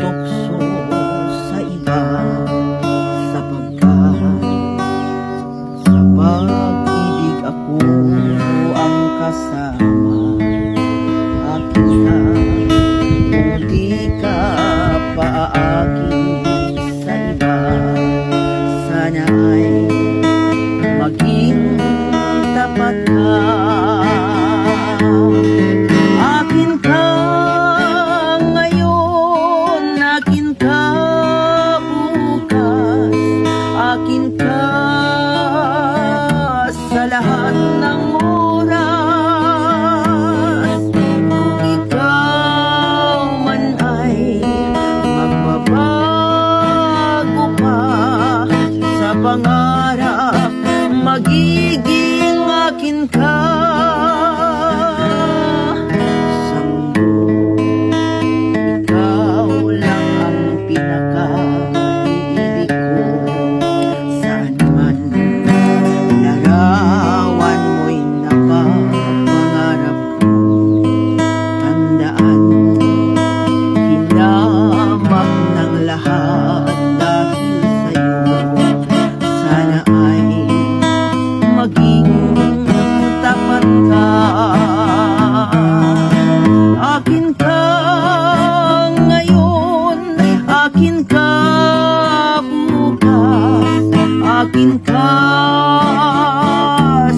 tumukso sa iba, sapagkat sa pag-ibig ako ang kasama. Akin ka kung di ka paaakit sa iba, sana ay maging tapat ka. Akin ka ngayon, akin ka bukas, akin ka sa lahat ng oras. Kung ikaw man ay magbabago pa sa pangarap, magiging akin ka. Sa mundo, ikaw lang ang pinaka-iibig ko. Saan man larawan mo'y napapangarap ko. Tandaan, hinamak ng lahat dahil sa'yo. Sana ay maging tapat ka. Akin ka ngayon, akin ka bukas, akin ka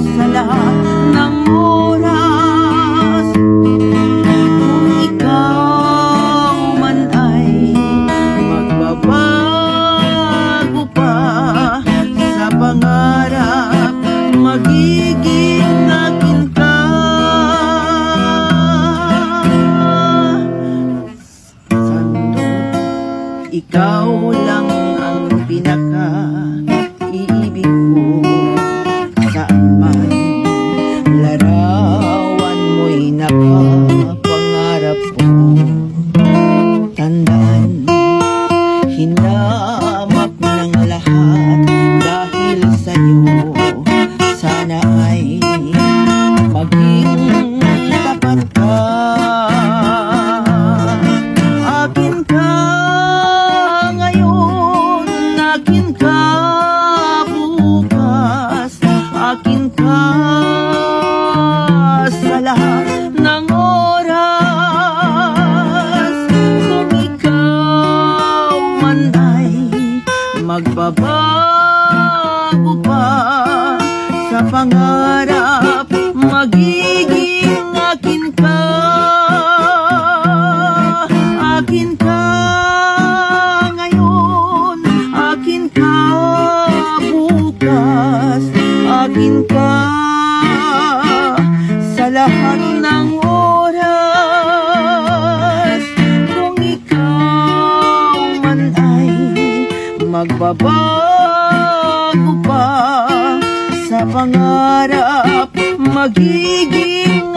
sa lahat ng oras. Kung ikaw man ay magbabago pa sa pangarap, magiging akin ka. Santo, ikaw lang ang pinaka-iibig ko. Saan man larawan mo'y napapangarap ko. Tandaan, hinamak ng lahat dahil sa'yo. Sana ay maging tapat ka. Akin ka ngayon, akin ka bukas, akin ka sa lahat ng oras. Kung ikaw man ay magbabago pa sa pangarap, magiging akin ka. Akin ka ngayon, akin ka bukas, akin ka sa lahat ng oras. Kung ikaw man ay magbabago pa sa pangarap, magiging